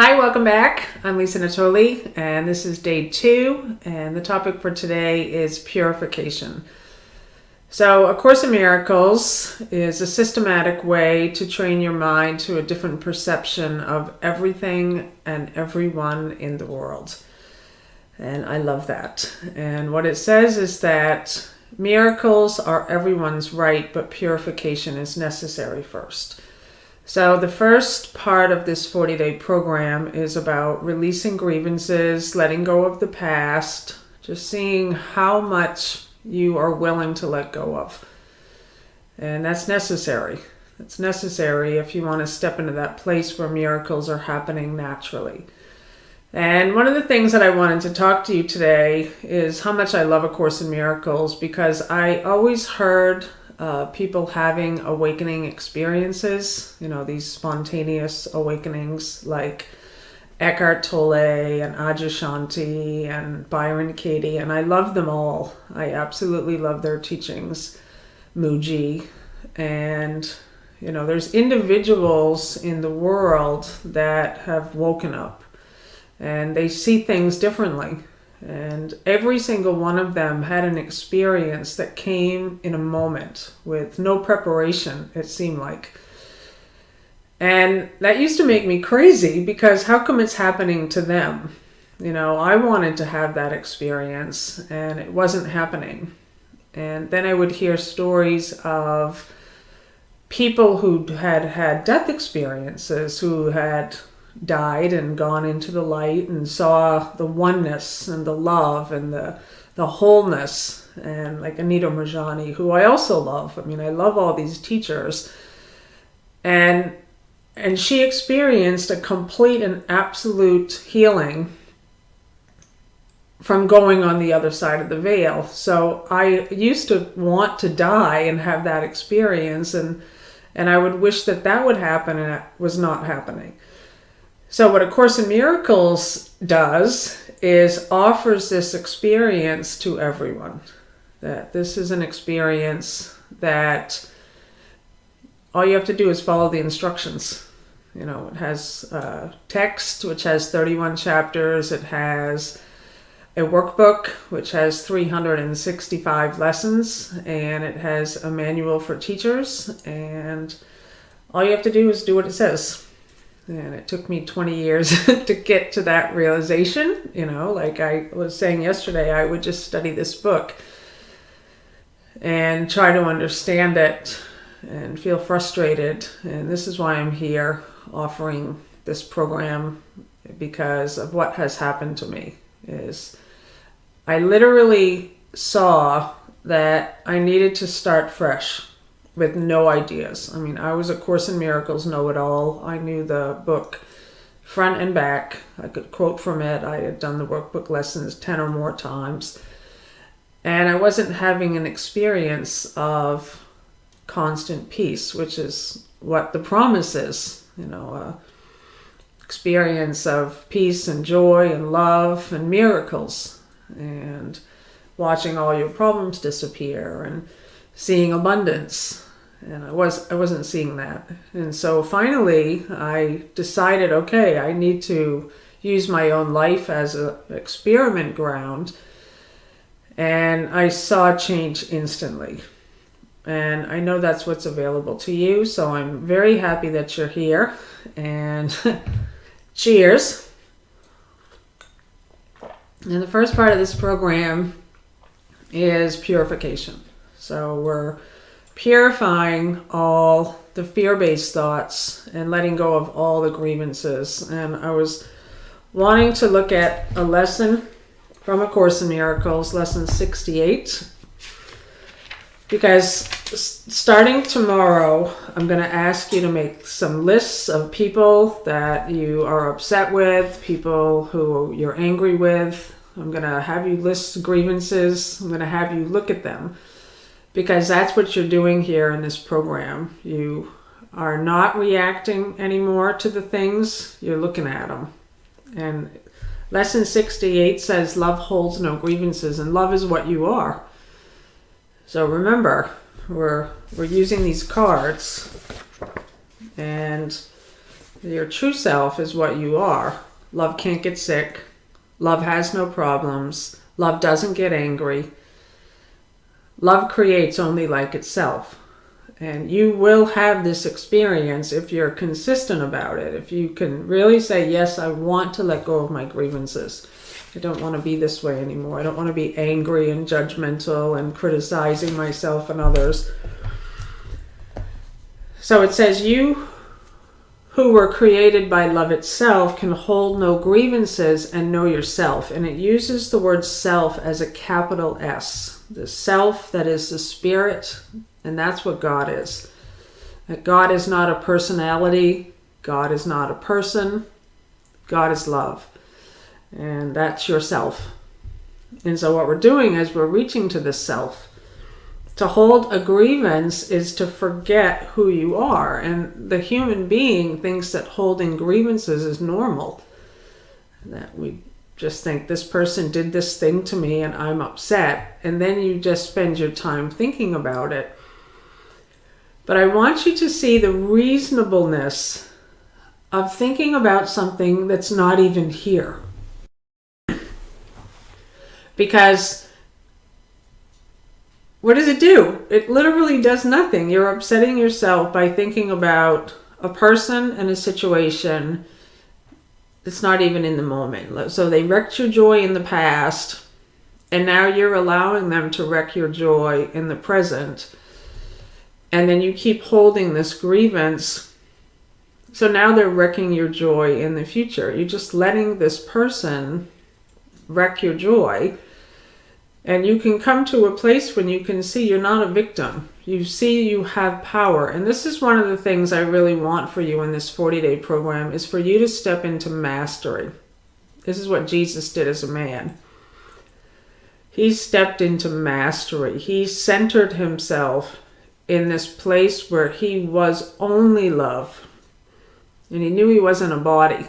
Hi, welcome back. I'm Lisa Natoli, and this is day 2, and the topic for today is purification. So, A Course in Miracles is a systematic way to train your mind to a different perception of everything and everyone in the world. And I love that. And what it says is that miracles are everyone's right, but purification is necessary first. So the first part of this 40-day program is about releasing grievances, letting go of the past, just seeing how much you are willing to let go of. And that's necessary. It's necessary if you want to step into that place where miracles are happening naturally. And one of the things that I wanted to talk to you today is how much I love A Course in Miracles, because I always heard people having awakening experiences, these spontaneous awakenings like Eckhart Tolle and Adyashanti and Byron Katie, and I love them all. I absolutely love their teachings, Muji. And, there's individuals in the world that have woken up and they see things differently. And every single one of them had an experience that came in a moment with no preparation, it seemed like. And that used to make me crazy, because how come it's happening to them? I wanted to have that experience and it wasn't happening. And then I would hear stories of people who had had death experiences, who had died and gone into the light and saw the oneness and the love and the wholeness, and like Anita Moorjani, who I also love. I love all these teachers. And she experienced a complete and absolute healing from going on the other side of the veil. So I used to want to die and have that experience, and I would wish that would happen, and it was not happening. So what A Course in Miracles does is offers this experience to everyone. That this is an experience that all you have to do is follow the instructions. It has text, which has 31 chapters. It has a workbook, which has 365 lessons. And it has a manual for teachers. And all you have to do is do what it says. And it took me 20 years to get to that realization. Like I was saying yesterday, I would just study this book and try to understand it and feel frustrated. And this is why I'm here offering this program, because of what has happened to me. Is I literally saw that I needed to start fresh with no ideas. I was A Course in Miracles know-it-all. I knew the book front and back. I could quote from it. I had done the workbook lessons 10 or more times. And I wasn't having an experience of constant peace, which is what the promise is. Experience of peace and joy and love and miracles, and watching all your problems disappear and seeing abundance. And I wasn't seeing that. And so finally I decided, okay, I need to use my own life as an experiment ground. And I saw change instantly. And I know that's what's available to you. So I'm very happy that you're here. And cheers. And the first part of this program is purification. So we're purifying all the fear-based thoughts and letting go of all the grievances. And I was wanting to look at a lesson from A Course in Miracles, lesson 68, because starting tomorrow, I'm going to ask you to make some lists of people that you are upset with, people who you're angry with. I'm going to have you list grievances. I'm going to have you look at them. Because that's what you're doing here in this program. You are not reacting anymore to the things, you're looking at them. And lesson 68 says love holds no grievances, and love is what you are. So remember, we're using these cards, and Your true self is what you are. Love can't get sick. Love has no problems. Love doesn't get angry. Love creates only like itself. And you will have this experience if you're consistent about it. If you can really say, yes, I want to let go of my grievances. I don't want to be this way anymore. I don't want to be angry and judgmental and criticizing myself and others. So it says, you who were created by love itself can hold no grievances and know yourself. And it uses the word self as a capital S. The self that is the spirit, and that's what God is. That God is not a personality. God is not a person. God is love. And that's yourself. And so what we're doing is we're reaching to the self. To hold a grievance is to forget who you are. And the human being thinks that holding grievances is normal. That we just think this person did this thing to me and I'm upset. And then you just spend your time thinking about it. But I want you to see the reasonableness of thinking about something that's not even here. Because what does it do? It literally does nothing. You're upsetting yourself by thinking about a person and a situation that's not even in the moment. So they wrecked your joy in the past, and now you're allowing them to wreck your joy in the present. And then you keep holding this grievance. So now they're wrecking your joy in the future. You're just letting this person wreck your joy. And you can come to a place when you can see you're not a victim. You see you have power. And this is one of the things I really want for you in this 40-day program, is for you to step into mastery. This is what Jesus did as a man. He stepped into mastery. He centered himself in this place where he was only love. And he knew he wasn't a body.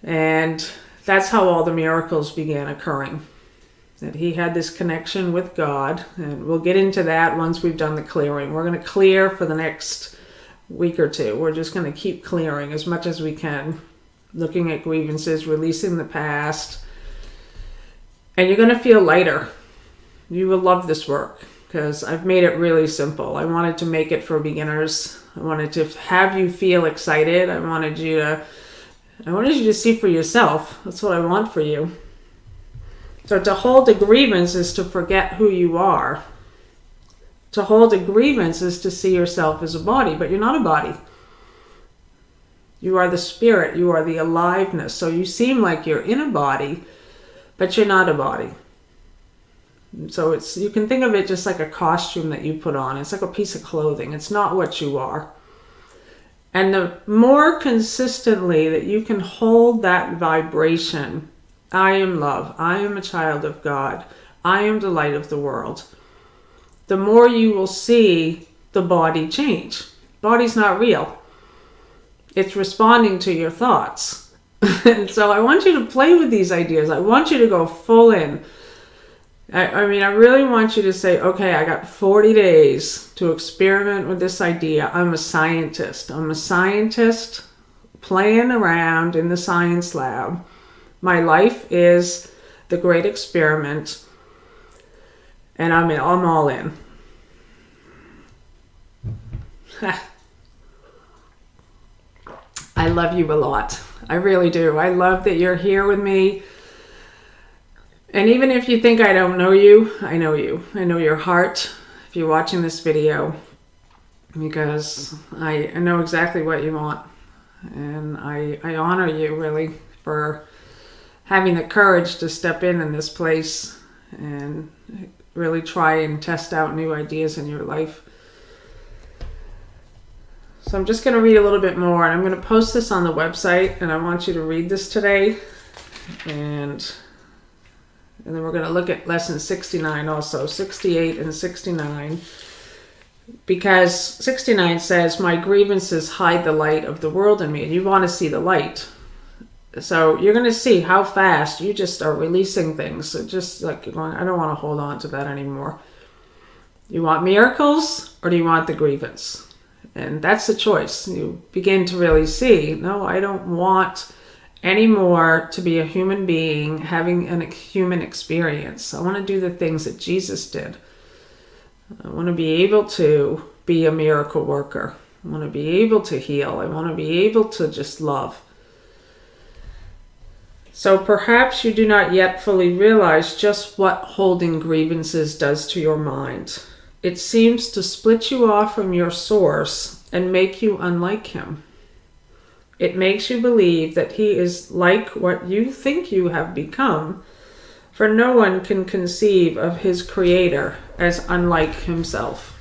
And that's how all the miracles began occurring. That he had this connection with God, and we'll get into that once we've done the clearing. We're going to clear for the next week or two. We're just going to keep clearing as much as we can, looking at grievances, releasing the past, and you're going to feel lighter. You will love this work because I've made it really simple. I wanted to make it for beginners. I wanted to have you feel excited. I wanted you to see for yourself. That's what I want for you. So to hold a grievance is to forget who you are. To hold a grievance is to see yourself as a body, but you're not a body. You are the spirit. You are the aliveness. So you seem like you're in a body, but you're not a body. So you can think of it just like a costume that you put on. It's like a piece of clothing. It's not what you are. And the more consistently that you can hold that vibration, I am love. I am a child of God. I am the light of the world. The more you will see the body change. Body's not real. It's responding to your thoughts. And so I want you to play with these ideas. I want you to go full in. I really want you to say, okay, I got 40 days to experiment with this idea. I'm a scientist. I'm a scientist playing around in the science lab. My life is the great experiment, and I'm all in. I love you a lot. I really do. I love that you're here with me. And even if you think I don't know you, I know you. I know your heart if you're watching this video, because I know exactly what you want. And I honor you really for having the courage to step in this place and really try and test out new ideas in your life. So I'm just going to read a little bit more, and I'm going to post this on the website, and I want you to read this today. And then we're going to look at lesson 69 also, 68 and 69. Because 69 says, my grievances hide the light of the world in me. And you want to see the light. So you're going to see how fast you just are releasing things. So just like you're going, I don't want to hold on to that anymore. You want miracles, or do you want the grievance? And that's the choice. You begin to really see, no, I don't want anymore to be a human being having a human experience. I want to do the things that Jesus did. I want to be able to be a miracle worker. I want to be able to heal. I want to be able to just love. So perhaps you do not yet fully realize just what holding grievances does to your mind. It seems to split you off from your source and make you unlike him. It makes you believe that he is like what you think you have become, for no one can conceive of his creator as unlike himself.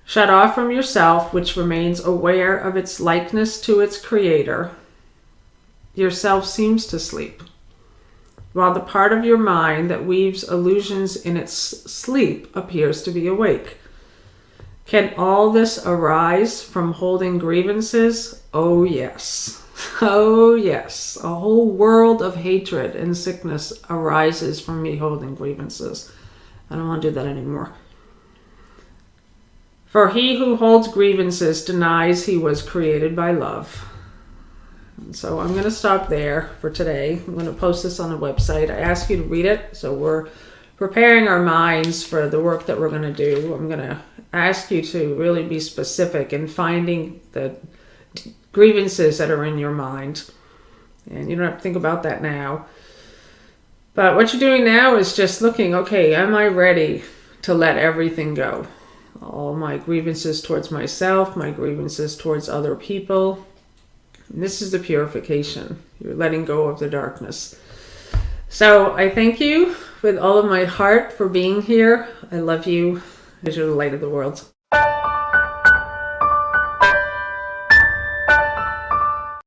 Shut off from yourself, which remains aware of its likeness to its creator, yourself seems to sleep, while the part of your mind that weaves illusions in its sleep appears to be awake. Can all this arise from holding grievances? Oh yes. Oh yes. A whole world of hatred and sickness arises from me holding grievances. I don't want to do that anymore. For he who holds grievances denies he was created by love. And so I'm going to stop there for today. I'm going to post this on the website. I ask you to read it. So we're preparing our minds for the work that we're going to do. I'm going to ask you to really be specific in finding the grievances that are in your mind. And you don't have to think about that now. But what you're doing now is just looking, okay, am I ready to let everything go? All my grievances towards myself, my grievances towards other people. And this is the purification. You're letting go of the darkness. So I thank you with all of my heart for being here. I love you. You're the light of the world.